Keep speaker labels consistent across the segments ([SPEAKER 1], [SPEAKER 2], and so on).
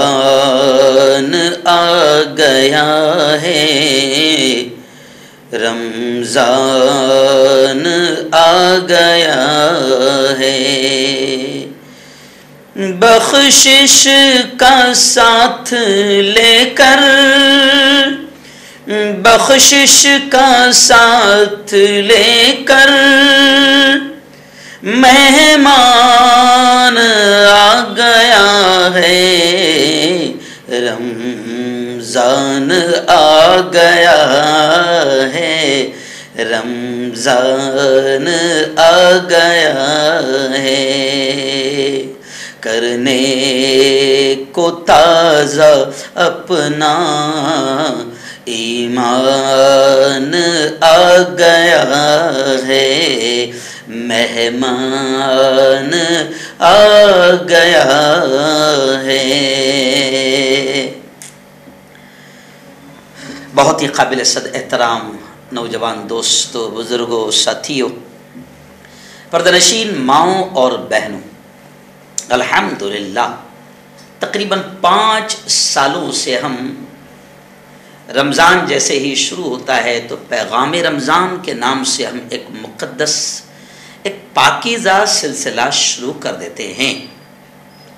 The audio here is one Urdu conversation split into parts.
[SPEAKER 1] رمضان آ گیا ہے، رمضان آ گیا ہے، بخشش کا ساتھ لے کر، بخشش کا ساتھ لے کر مہمان آ گیا ہے، رمضان آ گیا ہے، رمضان آ گیا ہے، کرنے کو تازہ اپنا ایمان آ گیا ہے، مہمان آ گیا ہے۔ بہت ہی قابل صد احترام نوجوان دوستوں، بزرگوں، ساتھیوں، پردہ نشین ماؤں اور بہنوں، الحمدللہ تقریباً 5 سالوں سے ہم رمضان جیسے ہی شروع ہوتا ہے تو پیغام رمضان کے نام سے ہم ایک مقدس، ایک پاکیزہ سلسلہ شروع کر دیتے ہیں۔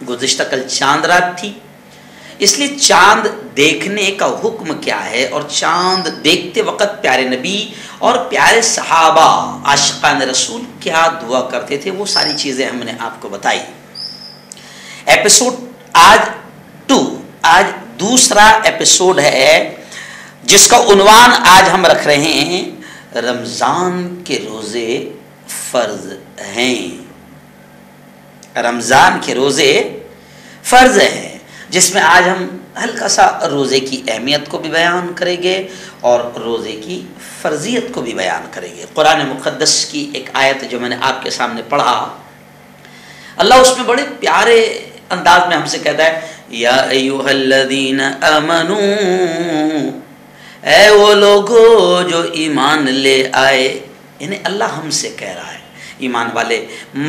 [SPEAKER 1] گزشتہ کل چاند رات تھی، اس لیے چاند دیکھنے کا حکم کیا ہے اور چاند دیکھتے وقت پیارے نبی اور پیارے صحابہ عاشقان رسول کیا دعا کرتے تھے، وہ ساری چیزیں ہم نے آپ کو بتائی۔ ایپیسوڈ آج دوسرا ایپیسوڈ ہے جس کا عنوان آج ہم رکھ رہے ہیں رمضان کے روزے فرض ہیں، رمضان کے روزے فرض ہیں، جس میں آج ہم ہلکا سا روزے کی اہمیت کو بھی بیان کریں گے اور روزے کی فرضیت کو بھی بیان کریں گے۔ قرآن مقدس کی ایک آیت جو میں نے آپ کے سامنے پڑھا، اللہ اس میں بڑے پیارے انداز میں ہم سے کہتا ہے، یا ایھا الذین آمنوا، اے وہ لوگو جو ایمان لے آئے، یعنی اللہ ہم سے کہہ رہا ہے، ایمان والے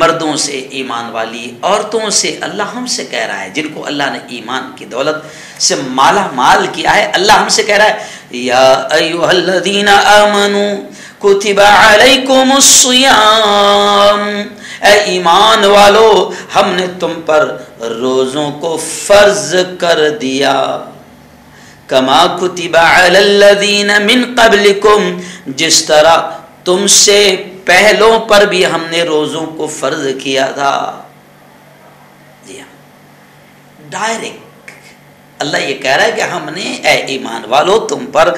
[SPEAKER 1] مردوں سے، ایمان والی عورتوں سے اللہ ہم سے کہہ رہا ہے، جن کو اللہ نے ایمان کی دولت سے مالا مال کیا ہے، اللہ ہم سے کہہ رہا ہے، یا ایھا الذین آمنوا کتب علیکم الصیام، اے ایمان والو ہم نے تم پر روزوں کو فرض کر دیا، کما کتب علی الذین من قبلکم، جس طرح تم سے پہلوں پر بھی ہم نے روزوں کو فرض کیا تھا۔ جی ہاں، ڈائریکٹ اللہ یہ کہہ رہا ہے کہ ہم نے اے ایمان والو تم پر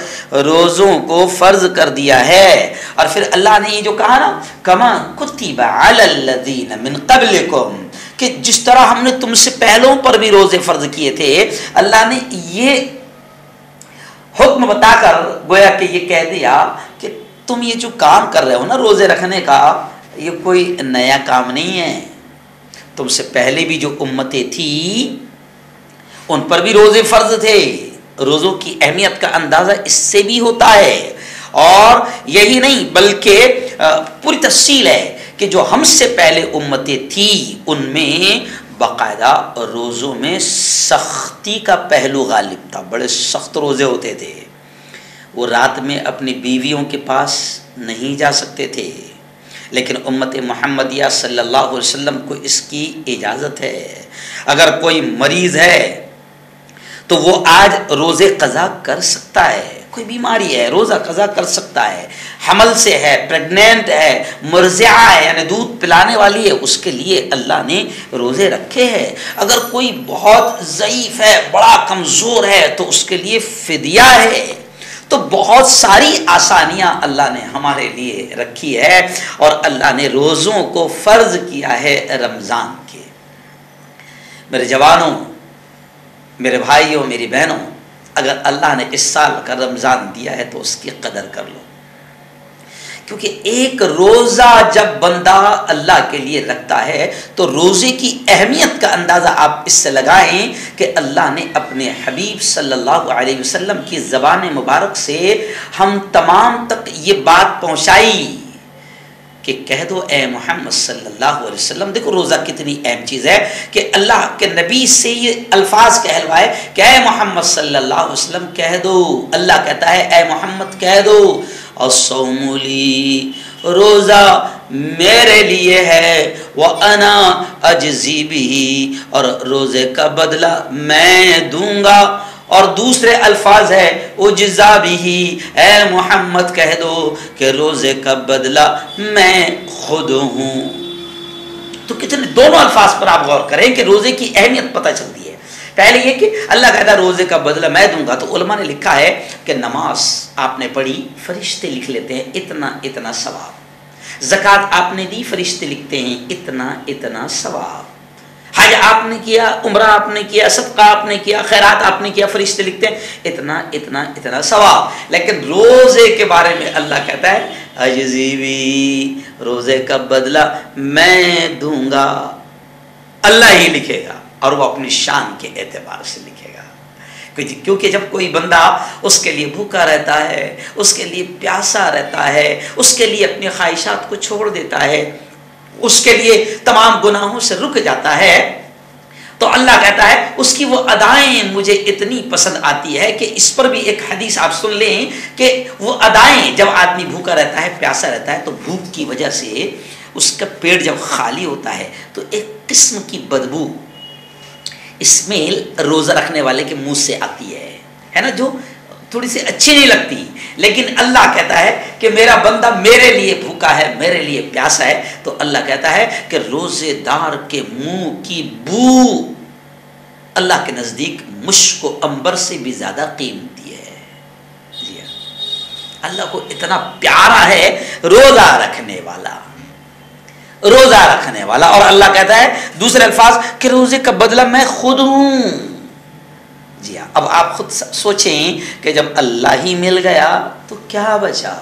[SPEAKER 1] روزوں کو فرض کر دیا ہے، اور پھر اللہ نے یہ جو کہا نا، کما کتب علی الذین من قبلکم، کہ جس طرح ہم نے تم سے پہلوں پر بھی روزے فرض کیے تھے، اللہ نے یہ حکم بتا کر گویا کہ یہ کہہ دیا کہ تم یہ جو کام کر رہے ہو نا روزے رکھنے کا، یہ کوئی نیا کام نہیں ہے، تم سے پہلے بھی جو امتیں تھیں ان پر بھی روزے فرض تھے۔ روزوں کی اہمیت کا اندازہ اس سے بھی ہوتا ہے، اور یہی نہیں بلکہ پوری تفصیل ہے کہ جو ہم سے پہلے امتیں تھیں ان میں باقاعدہ روزوں میں سختی کا پہلو غالب تھا، بڑے سخت روزے ہوتے تھے، وہ رات میں اپنی بیویوں کے پاس نہیں جا سکتے تھے، لیکن امت محمدیہ صلی اللہ علیہ وسلم کو اس کی اجازت ہے، اگر کوئی مریض ہے تو وہ آج روزے قضا کر سکتا ہے، کوئی بیماری ہے روزہ قضا کر سکتا ہے، حمل سے ہے، پریگنینٹ ہے، مرضعہ ہے یعنی دودھ پلانے والی ہے، اس کے لیے اللہ نے روزے رکھے ہیں، اگر کوئی بہت ضعیف ہے، بڑا کمزور ہے تو اس کے لیے فدیہ ہے، تو بہت ساری آسانیاں اللہ نے ہمارے لیے رکھی ہے، اور اللہ نے روزوں کو فرض کیا ہے رمضان کے۔ میرے جوانوں، میرے بھائیوں، میری بہنوں، اگر اللہ نے اس سال کا رمضان دیا ہے تو اس کی قدر کر لو، کیونکہ ایک روزہ جب بندہ اللہ کے لیے رکھتا ہے تو روزے کی اہمیت کا اندازہ آپ اس سے لگائیں کہ اللہ نے اپنے حبیب صلی اللہ علیہ وسلم کی زبان مبارک سے ہم تمام تک یہ بات پہنچائی کہ کہہ دو اے محمد صلی اللہ علیہ وسلم. دیکھو روزہ کتنی اہم چیز ہے کہ اللہ کے نبی سے یہ الفاظ کہلوائے کہ اے محمد صلی اللہ علیہ وسلم کہہ دو. اللہ کہتا ہے اے محمد کہہ دو الصوم لی، روزہ میرے لیے ہے، وَأَنَا أَجْزِي بِهِ، اور روزے کا بدلہ میں دوں گا. اور دوسرے الفاظ ہے اجزا بھی، اے محمد کہہ دو کہ روزے کا بدلہ میں خود ہوں. تو کتنے دونوں الفاظ پر آپ غور کریں کہ روزے کی اہمیت پتہ چلتی ہے. پہلے یہ کہ اللہ کہتا ہے روزے کا بدلہ میں دوں گا، تو علماء نے لکھا ہے کہ نماز آپ نے پڑھی فرشتے لکھ لیتے ہیں اتنا اتنا ثواب، زکوٰۃ آپ نے دی فرشتے لکھتے ہیں اتنا اتنا ثواب، حج آپ نے کیا، عمرہ آپ نے کیا، صدقہ آپ نے کیا، خیرات آپ نے کیا، فرشتے لکھتے ہیں اتنا اتنا اتنا ثواب. لیکن روزے کے بارے میں اللہ کہتا ہے اجزی بھی، روزے کا بدلہ میں دوں گا. اللہ ہی لکھے گا اور وہ اپنی شان کے اعتبار سے لکھے گا. کیونکہ جب کوئی بندہ اس کے لیے بھوکا رہتا ہے، اس کے لیے پیاسا رہتا ہے، اس کے لیے اپنی خواہشات کو چھوڑ دیتا ہے، اس کے لیے تمام گناہوں سے رک جاتا ہے، تو اللہ کہتا ہے اس کی وہ ادائیں مجھے اتنی پسند آتی ہے کہ اس پر بھی ایک حدیث آپ سن لیں کہ وہ ادائیں جب آدمی بھوکا رہتا ہے پیاسا رہتا ہے تو بھوک کی وجہ سے اس کا پیٹ جب خالی ہوتا ہے تو ایک قسم کی بدبو اسمیل روزہ رکھنے والے کے منہ سے آتی ہے نا، جو تھوڑی سی اچھی نہیں لگتی. لیکن اللہ کہتا ہے کہ میرا بندہ میرے لیے بھوکا ہے، میرے لیے پیاسا ہے، تو اللہ کہتا ہے کہ روزے دار کے منہ کی بو اللہ کے نزدیک مشک و عنبر سے بھی زیادہ قیمتی ہے. جی اللہ کو اتنا پیارا ہے روزہ رکھنے والا، روزہ رکھنے والا. اور اللہ کہتا ہے دوسرے الفاظ کہ روزے کا بدلہ میں خود ہوں. جی ہاں، اب آپ خود سوچیں کہ جب اللہ ہی مل گیا تو کیا بچا؟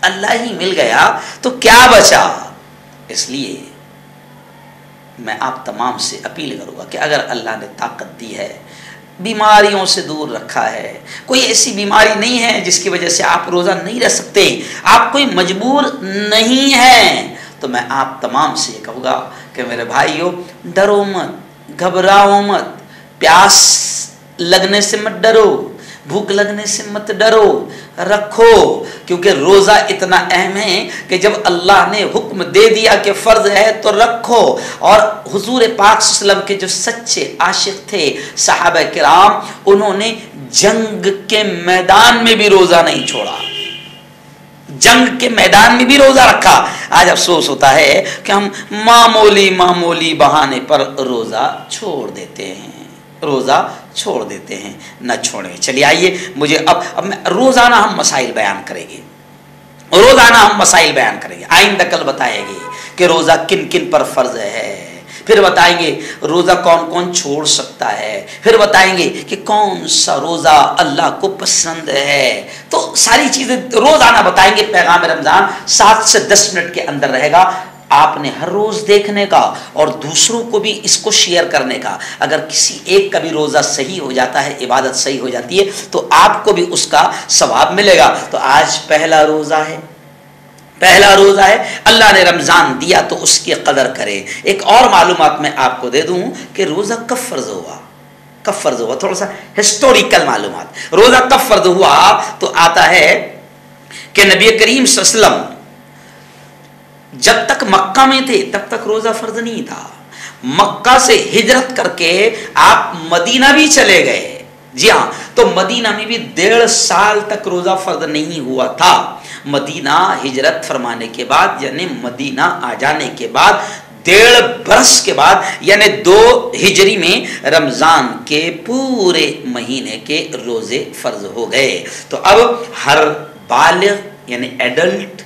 [SPEAKER 1] اللہ ہی مل گیا تو کیا بچا؟ اس لیے میں آپ تمام سے اپیل کروں گا کہ اگر اللہ نے طاقت دی ہے، بیماریوں سے دور رکھا ہے، کوئی ایسی بیماری نہیں ہے جس کی وجہ سے آپ روزہ نہیں رہ سکتے، آپ کوئی مجبور نہیں ہیں، تو میں آپ تمام سے یہ کہوں گا کہ میرے بھائیو ڈرو مت، گھبراؤ مت، پیاس لگنے سے مت ڈرو، بھوک لگنے سے مت ڈرو، رکھو. کیونکہ روزہ اتنا اہم ہے کہ جب اللہ نے حکم دے دیا کہ فرض ہے تو رکھو. اور حضور پاک صلی اللہ علیہ وسلم کے جو سچے عاشق تھے صحابہ کرام، انہوں نے جنگ کے میدان میں بھی روزہ نہیں چھوڑا، جنگ کے میدان میں بھی روزہ رکھا. آج افسوس ہوتا ہے کہ ہم معمولی بہانے پر روزہ چھوڑ دیتے ہیں، روزہ چھوڑ دیتے ہیں. نہ چھوڑیں. چلیے آئیے مجھے اب میں روزانہ ہم مسائل بیان کریں گے، روزانہ ہم مسائل بیان کریں گے. آئندہ کل بتائیں گے کہ روزہ کن کن پر فرض ہے، پھر بتائیں گے روزہ کون کون چھوڑ سکتا ہے، پھر بتائیں گے کہ کون سا روزہ اللہ کو پسند ہے. تو ساری چیزیں روزانہ بتائیں گے. پیغام رمضان 7 سے 10 منٹ کے اندر رہے گا. آپ نے ہر روز دیکھنے کا اور دوسروں کو بھی اس کو شیئر کرنے کا. اگر کسی ایک کا بھی روزہ صحیح ہو جاتا ہے، عبادت صحیح ہو جاتی ہے، تو آپ کو بھی اس کا ثواب ملے گا. تو آج پہلا روزہ ہے، پہلا روزہ ہے، اللہ نے رمضان دیا تو اس کی قدر کرے. ایک اور معلومات میں آپ کو دے دوں کہ روزہ کب فرض ہوا، کب فرض ہوا، تھوڑا سا ہسٹوریکل معلومات. روزہ کب فرض ہوا تو آتا ہے کہ نبی کریم صلی اللہ علیہ وسلم جب تک مکہ میں تھے تب تک روزہ فرض نہیں تھا. مکہ سے ہجرت کر کے آپ مدینہ بھی چلے گئے. جی ہاں، تو مدینہ میں بھی 1.5 سال تک روزہ فرض نہیں ہوا تھا. مدینہ ہجرت فرمانے کے بعد یعنی مدینہ آ جانے کے بعد 1.5 برس کے بعد یعنی 2 ہجری میں رمضان کے پورے مہینے کے روزے فرض ہو گئے. تو اب ہر بالغ یعنی ایڈلٹ،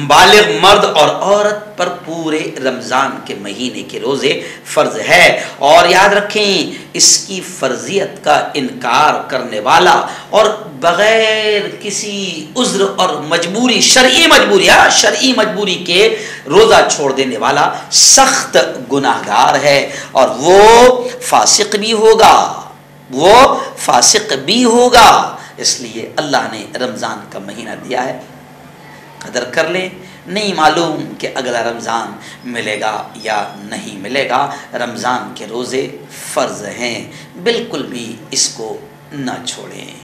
[SPEAKER 1] بالغ مرد اور عورت پر پورے رمضان کے مہینے کے روزے فرض ہے. اور یاد رکھیں اس کی فرضیت کا انکار کرنے والا اور بغیر کسی عذر اور مجبوری، شرعی مجبوری کے روزہ چھوڑ دینے والا سخت گناہگار ہے، اور وہ فاسق بھی ہوگا، وہ فاسق بھی ہوگا. اس لیے اللہ نے رمضان کا مہینہ دیا ہے قدر کر لیں، نہیں معلوم کہ اگلا رمضان ملے گا یا نہیں ملے گا۔ رمضان کے روزے فرض ہیں، بالکل بھی اس کو نہ چھوڑیں۔